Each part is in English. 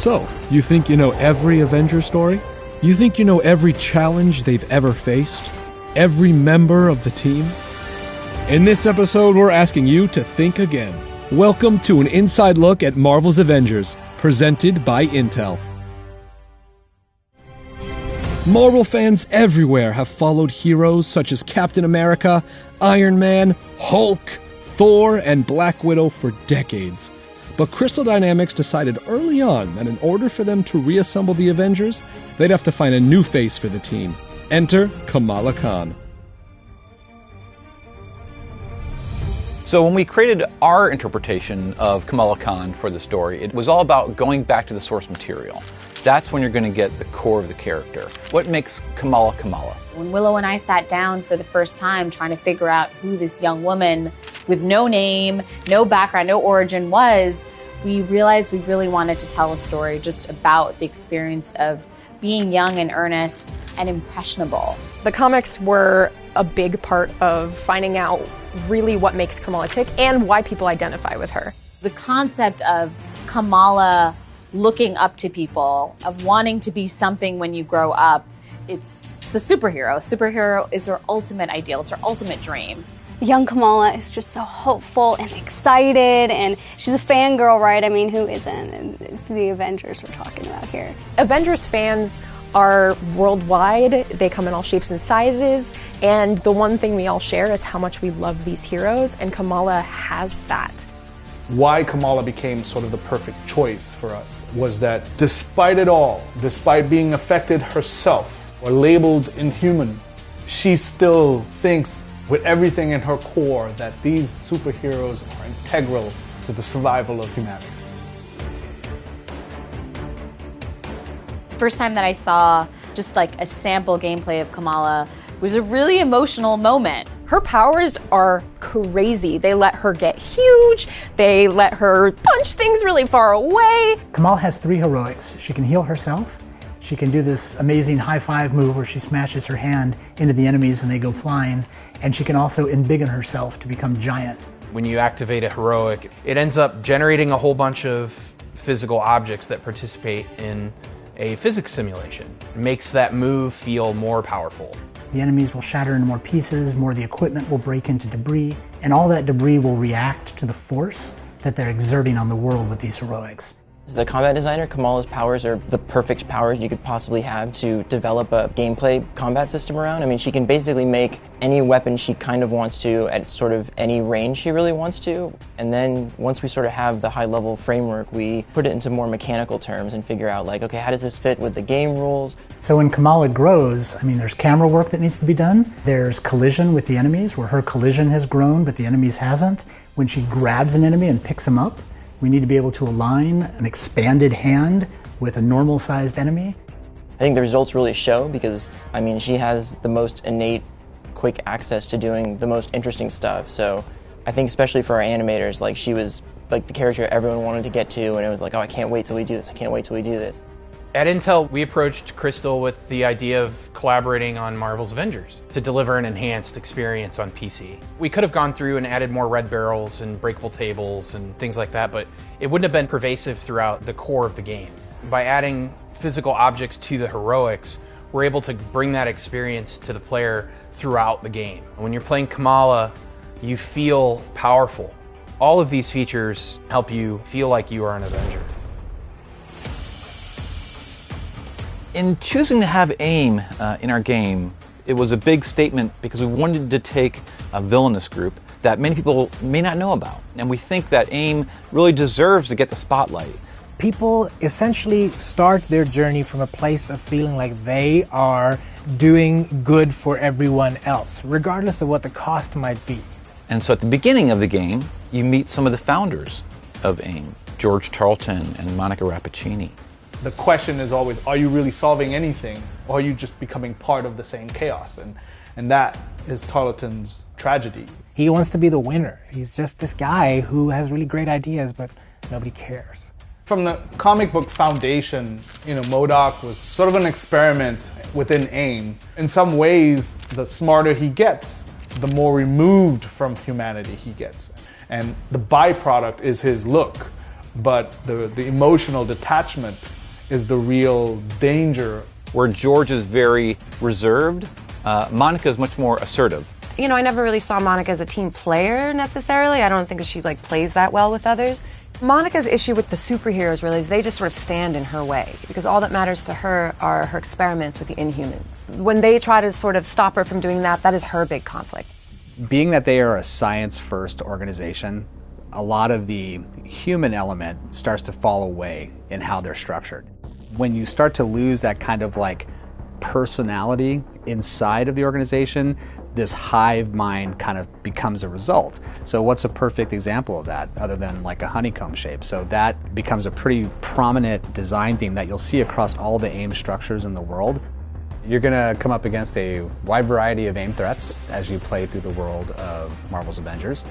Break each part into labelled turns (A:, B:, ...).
A: So, you think you know every Avenger story? You think you know every challenge they've ever faced? Every member of the team? In this episode, we're asking you to think again. Welcome to an inside look at Marvel's Avengers, presented by Intel. Marvel fans everywhere have followed heroes such as Captain America, Iron Man, Hulk, Thor, and Black Widow for decades. But Crystal Dynamics decided early on that in order for them to reassemble the Avengers, they'd have to find a new face for the team. Enter Kamala Khan.
B: So when we created our interpretation of Kamala Khan for the story, it was all about going back to the source material. That's when you're going to get the core of the character. What makes Kamala Kamala?
C: When Willow and I sat down for the first time trying to figure out who this young woman with no name, no background, no origin was, we realized we really wanted to tell a story just about the experience of being young and earnest and impressionable.
D: The comics were a big part of finding out really what makes Kamala tick and why people identify with her.
C: The concept of Kamala looking up to people, of wanting to be something when you grow up, it's the superhero. Superhero is her ultimate ideal, it's her ultimate dream.
E: Young Kamala is just so hopeful and excited, and she's a fangirl, right? I mean, who isn't? It's the Avengers we're talking about here.
D: Avengers fans are worldwide. They come in all shapes and sizes, and the one thing we all share is how much we love these heroes, and Kamala has that.
F: Why Kamala became sort of the perfect choice for us was that despite it all, despite being affected herself or labeled inhuman, she still thinks with everything in her core that these superheroes are integral to the survival of humanity.
C: First time that I saw just like a sample gameplay of Kamala was a really emotional moment.
D: Her powers are crazy. They let her get huge. They let her punch things really far away.
G: Kamala has 3 heroics. She can heal herself. She can do this amazing high-five move where she smashes her hand into the enemies and they go flying. And she can also embiggen herself to become giant.
H: When you activate a heroic, it ends up generating a whole bunch of physical objects that participate in a physics simulation. It makes that move feel more powerful.
G: The enemies will shatter into more pieces, more of the equipment will break into debris, and all that debris will react to the force that they're exerting on the world with these heroics.
I: As a combat designer, Kamala's powers are the perfect powers you could possibly have to develop a gameplay combat system around. I mean, she can basically make any weapon she kind of wants to at sort of any range she really wants to. And then once we sort of have the high-level framework, we put it into more mechanical terms and figure out, like, okay, how does this fit with the game rules?
G: So when Kamala grows, I mean, there's camera work that needs to be done. There's collision with the enemies, where her collision has grown, but the enemy's hasn't. When she grabs an enemy and picks him up, we need to be able to align an expanded hand with a normal-sized enemy.
I: I think the results really show because, I mean, she has the most innate, quick access to doing the most interesting stuff. So I think especially for our animators, like, she was like the character everyone wanted to get to, and it was like, oh, I can't wait till we do this, I can't wait till we do this.
H: At Intel, we approached Crystal with the idea of collaborating on Marvel's Avengers to deliver an enhanced experience on PC. We could have gone through and added more red barrels and breakable tables and things like that, but it wouldn't have been pervasive throughout the core of the game. By adding physical objects to the heroics, we're able to bring that experience to the player throughout the game. When you're playing Kamala, you feel powerful. All of these features help you feel like you are an Avenger.
B: In choosing to have AIM in our game, it was a big statement because we wanted to take a villainous group that many people may not know about. And we think that AIM really deserves to get the spotlight.
J: People essentially start their journey from a place of feeling like they are doing good for everyone else, regardless of what the cost might be.
B: And so at the beginning of the game, you meet some of the founders of AIM, George Tarleton and Monica Rappaccini.
F: The question is always, are you really solving anything, or are you just becoming part of the same chaos? And that is Tarleton's tragedy.
J: He wants to be the winner. He's just this guy who has really great ideas, but nobody cares.
F: From the comic book foundation, MODOK was sort of an experiment within AIM. In some ways, the smarter he gets, the more removed from humanity he gets. And the byproduct is his look but the emotional detachment is the real danger.
B: Where George is very reserved, Monica is much more assertive.
K: You know, I never really saw Monica as a team player necessarily. I don't think that she plays that well with others. Monica's issue with the superheroes really is they just sort of stand in her way, because all that matters to her are her experiments with the Inhumans. When they try to sort of stop her from doing that, that is her big conflict.
L: Being that they are a science-first organization, a lot of the human element starts to fall away in how they're structured. When you start to lose that kind of personality inside of the organization, this hive mind kind of becomes a result. So what's a perfect example of that other than a honeycomb shape? So that becomes a pretty prominent design theme that you'll see across all the AIM structures in the world. You're going to come up against a wide variety of AIM threats as you play through the world of Marvel's Avengers.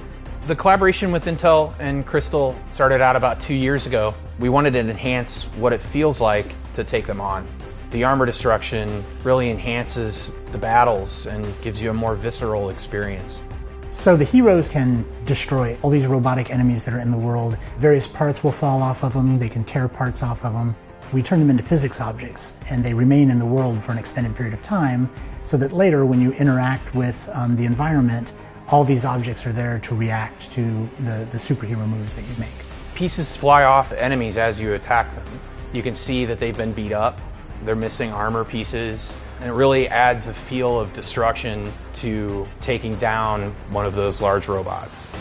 H: The collaboration with Intel and Crystal started out about 2 years ago. We wanted to enhance what it feels like to take them on. The armor destruction really enhances the battles and gives you a more visceral experience.
G: So the heroes can destroy all these robotic enemies that are in the world. Various parts will fall off of them, they can tear parts off of them. We turn them into physics objects, and they remain in the world for an extended period of time, so that later when you interact with the environment, all these objects are there to react to the superhero moves that you make.
H: Pieces fly off enemies as you attack them. You can see that they've been beat up. They're missing armor pieces, and it really adds a feel of destruction to taking down one of those large robots.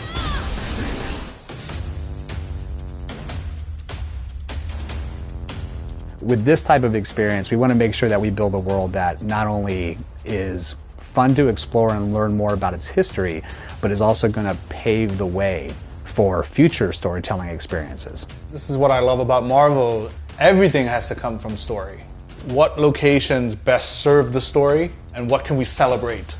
L: With this type of experience, we want to make sure that we build a world that not only is fun to explore and learn more about its history, but is also going to pave the way for future storytelling experiences.
F: This is what I love about Marvel. Everything has to come from story. What locations best serve the story, and what can we celebrate?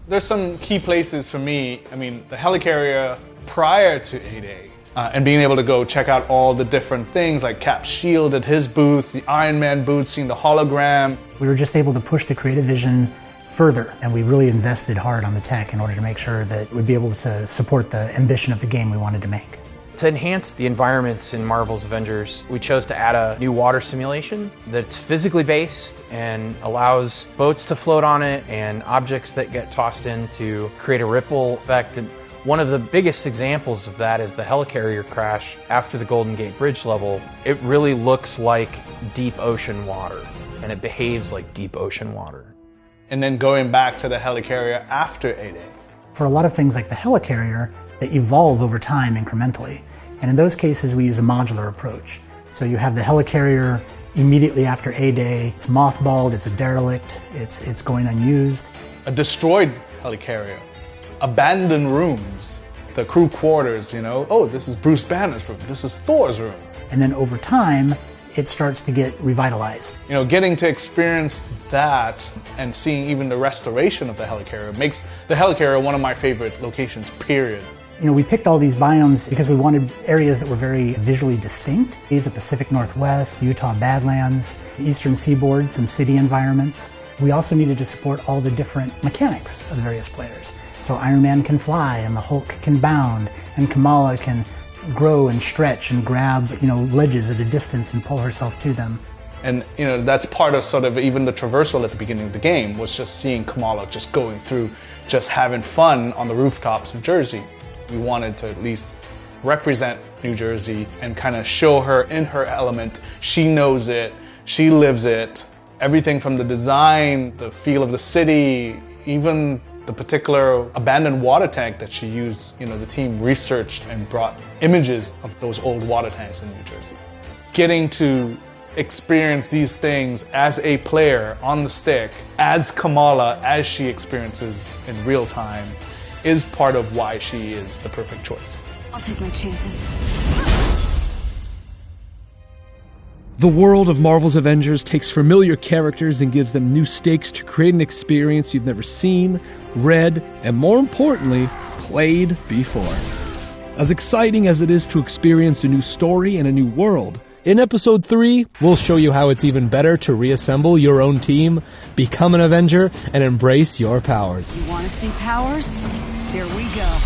F: There's some key places for me. I mean, the helicarrier prior to 8A, and being able to go check out all the different things like Cap's shield at his booth, the Iron Man booth, seeing the hologram.
G: We were just able to push the creative vision further, and we really invested hard on the tech in order to make sure that we'd be able to support the ambition of the game we wanted to make.
H: To enhance the environments in Marvel's Avengers, we chose to add a new water simulation that's physically based and allows boats to float on it and objects that get tossed in to create a ripple effect. And one of the biggest examples of that is the helicarrier crash after the Golden Gate Bridge level. It really looks like deep ocean water, and it behaves like deep ocean water.
F: And then going back to the helicarrier after 8A.
G: For a lot of things like the helicarrier, they evolve over time incrementally. And in those cases, we use a modular approach. So you have the helicarrier immediately after A-Day. It's mothballed, it's a derelict, it's going unused.
F: A destroyed helicarrier, abandoned rooms, the crew quarters, oh, this is Bruce Banner's room, this is Thor's room.
G: And then over time, it starts to get revitalized.
F: Getting to experience that and seeing even the restoration of the helicarrier makes the helicarrier one of my favorite locations, period.
G: We picked all these biomes because we wanted areas that were very visually distinct. The Pacific Northwest, the Utah Badlands, the Eastern Seaboard, some city environments. We also needed to support all the different mechanics of the various players. So Iron Man can fly, and the Hulk can bound, and Kamala can grow and stretch and grab, ledges at a distance and pull herself to them.
F: And, that's part of sort of even the traversal at the beginning of the game, was just seeing Kamala just going through, just having fun on the rooftops of Jersey. We wanted to at least represent New Jersey and kind of show her in her element. She knows it, she lives it. Everything from the design, the feel of the city, even the particular abandoned water tank that she used, the team researched and brought images of those old water tanks in New Jersey. Getting to experience these things as a player on the stick, as Kamala, as she experiences in real time, is part of why she is the perfect choice.
E: I'll take my chances.
A: The world of Marvel's Avengers takes familiar characters and gives them new stakes to create an experience you've never seen, read, and more importantly, played before. As exciting as it is to experience a new story and a new world, in Episode 3, we'll show you how it's even better to reassemble your own team, become an Avenger, and embrace your powers.
M: You want to see powers? Here we go.